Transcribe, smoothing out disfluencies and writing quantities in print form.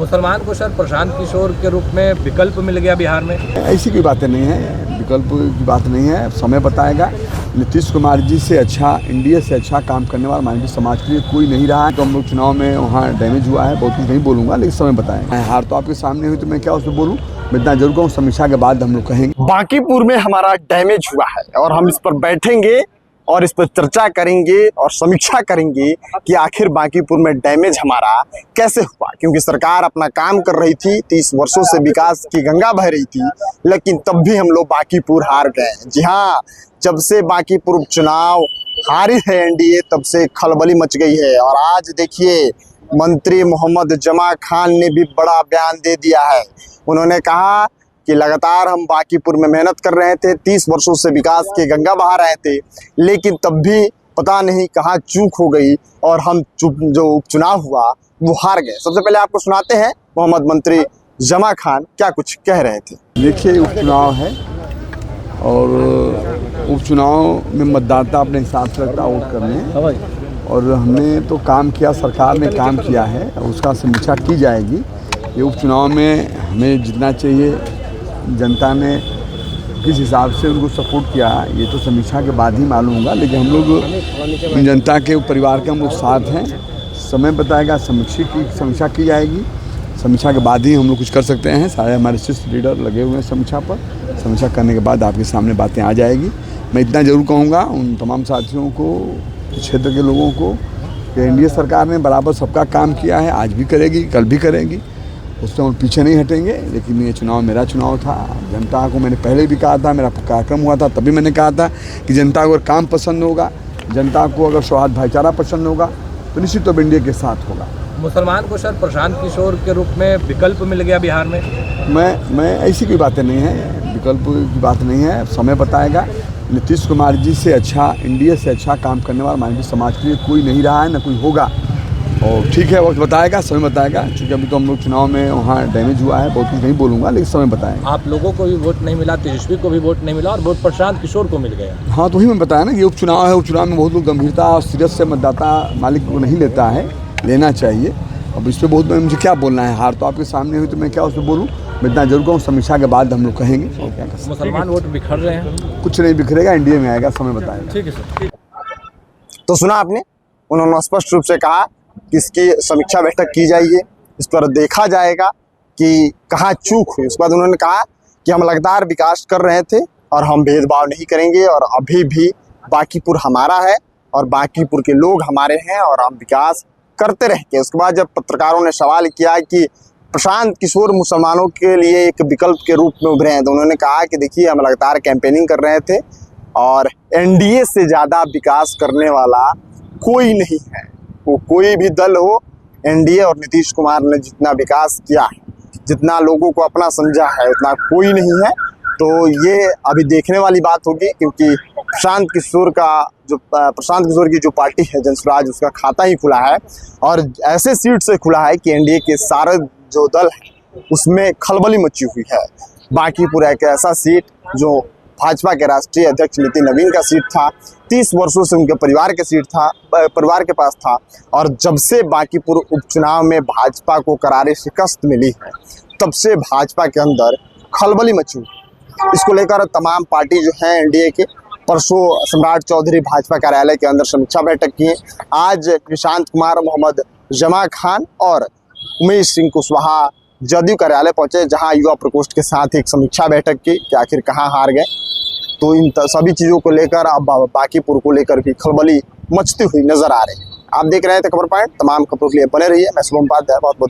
मुसलमान को सर प्रशांत किशोर के रूप में विकल्प मिल गया बिहार में। ऐसी कोई बातें नहीं है, विकल्प की बात नहीं है, समय बताएगा। नीतीश कुमार जी से अच्छा, एनडीए से अच्छा काम करने वाला मानवीय समाज के लिए कोई नहीं रहा है। तो हम लोग चुनाव में वहाँ डैमेज हुआ है, बहुत कुछ नहीं बोलूँगा, लेकिन समय बताएगा। हार तो आपके सामने हुई तो मैं क्या उसमें बोलूँ, मैं इतना जरूर कहूँ, समीक्षा के बाद हम लोग कहेंगे। बांकीपुर में हमारा डैमेज हुआ है और हम इस पर बैठेंगे और इस पर चर्चा करेंगे और समीक्षा करेंगे कि आखिर बांकीपुर में डैमेज हमारा कैसे हुआ। क्योंकि सरकार अपना काम कर रही थी, 30 वर्षों से विकास की गंगा बह रही थी, लेकिन तब भी हम लोग बांकीपुर हार गए। जी हाँ, जब से बांकीपुर उपचुनाव हारी है एनडीए, तब से खलबली मच गई है। और आज देखिए, मंत्री मोहम्मद जमा खान ने भी बड़ा बयान दे दिया है। उन्होंने कहा कि लगातार हम बांकीपुर में मेहनत कर रहे थे, 30 वर्षों से विकास की गंगा बहा रहे थे, लेकिन तब भी पता नहीं कहाँ चूक हो गई और हम जो उपचुनाव हुआ वो हार गए। सबसे पहले आपको सुनाते हैं मोहम्मद मंत्री जमा खान क्या कुछ कह रहे थे। देखिए, उपचुनाव है और उपचुनाव में मतदाता अपने हिसाब से लगता है वोट करने, और हमने तो काम किया, सरकार ने काम किया है, उसका समीक्षा की जाएगी। ये उपचुनाव में हमें जितना चाहिए, जनता ने किस हिसाब से उनको सपोर्ट किया, ये तो समीक्षा के बाद ही मालूम होगा। लेकिन हम लोग जनता के परिवार के हम लोग साथ हैं, समय बताएगा, समीक्षा की जाएगी। समीक्षा के बाद ही हम लोग कुछ कर सकते हैं। सारे हमारे शीर्ष लीडर लगे हुए हैं समीक्षा पर, समीक्षा करने के बाद आपके सामने बातें आ जाएगी। मैं इतना ज़रूर कहूँगा उन तमाम साथियों को, क्षेत्र के लोगों को, कि एनडीए सरकार ने बराबर सबका काम किया है, आज भी करेगी, कल भी करेगी, उससे हम पीछे नहीं हटेंगे। लेकिन ये चुनाव मेरा चुनाव था। जनता को मैंने पहले भी कहा था, मेरा कार्यक्रम हुआ था तभी मैंने कहा था कि जनता को अगर काम पसंद होगा, जनता को अगर सौहार्द भाईचारा पसंद होगा, तो निश्चित तौर पर एनडीए के साथ होगा। मुसलमान को सर प्रशांत किशोर के रूप में विकल्प मिल गया बिहार में। मैं ऐसी कोई बातें नहीं है, विकल्प की बात नहीं है, समय बताएगा। नीतीश कुमार जी से अच्छा, एनडीए से अच्छा काम करने वाला मानवीय समाज के लिए कोई नहीं रहा है, न कोई होगा। और ठीक है, वक्त बताएगा, समय बताएगा, क्योंकि अभी तो हम लोग चुनाव में वहाँ डैमेज हुआ है, बहुत कुछ नहीं बोलूँगा, लेकिन समय बताएगा। आप लोगों को भी वोट नहीं मिला, तेजस्वी को भी वोट नहीं मिला और वोट प्रशांत किशोर को मिल गया। हाँ, तो वही मैं बताया ना, ये उपचुनाव है, उपचुनाव में बहुत लोग गंभीरता और सीरियस से मतदाता मालिक को नहीं लेता है, लेना चाहिए। अब इस पर बहुत मुझे क्या बोलना है, हार तो आपके सामने हुई तो मैं क्या उसमें बोलूँ, मैं इतना जरूर कहूँ, समीक्षा के बाद हम लोग कहेंगे। और क्या कर सकते हैं। मुसलमान वोट बिखर रहे हैं। कुछ नहीं बिखरेगा, एनडीए में आएगा, समय बताएगा। ठीक है सर। तो सुना आपने, उन्होंने स्पष्ट रूप से कहा कि इसकी समीक्षा बैठक की जाएगी, इस पर देखा जाएगा कि कहाँ चूक हुई। उसके बाद उन्होंने कहा कि हम लगातार विकास कर रहे थे और हम भेदभाव नहीं करेंगे, और अभी भी बांकीपुर हमारा है और बांकीपुर के लोग हमारे हैं और हम विकास करते रहेंगे। उसके बाद जब पत्रकारों ने सवाल किया कि प्रशांत किशोर मुसलमानों के लिए एक विकल्प के रूप में उभरे हैं, तो उन्होंने कहा कि देखिए, हम लगातार कैंपेनिंग कर रहे थे और एनडीए से ज़्यादा विकास करने वाला कोई नहीं है। वो कोई भी दल हो, एनडीए और नीतीश कुमार ने जितना विकास किया है, जितना लोगों को अपना समझा है, उतना कोई नहीं है। तो ये अभी देखने वाली बात होगी, क्योंकि प्रशांत किशोर की जो पार्टी है जनसुराज, उसका खाता ही खुला है और ऐसे सीट से खुला है कि एनडीए के सारे जो दल है उसमें खलबली मची हुई है। बांकीपुर एक ऐसा सीट जो भाजपा के राष्ट्रीय अध्यक्ष नितिन नवीन का सीट था, 30 वर्षों से उनके परिवार के पास था, और जब से बांकीपुर उपचुनाव में भाजपा को करारी शिकस्त मिली है, तब से भाजपा के अंदर खलबली मची हुई। इसको लेकर तमाम पार्टी जो है एनडीए के, परसों सम्राट चौधरी भाजपा कार्यालय के अंदर समीक्षा बैठक की। आज निशांत कुमार, मोहम्मद जमा खान और उमेश सिंह कुशवाहा जदयू कार्यालय पहुंचे, जहां युवा प्रकोष्ठ के साथ एक समीक्षा बैठक की कि आखिर कहां हार गए। तो इन सभी चीज़ों को लेकर अब बांकीपुर को लेकर भी खलबली मचती हुई नजर आ रही है। आप देख रहे थे खबर पॉइंट, तमाम खबरों के लिए बने रहिए। मैं शुभम उपाध्याय, बहुत बहुत धन्यवाद।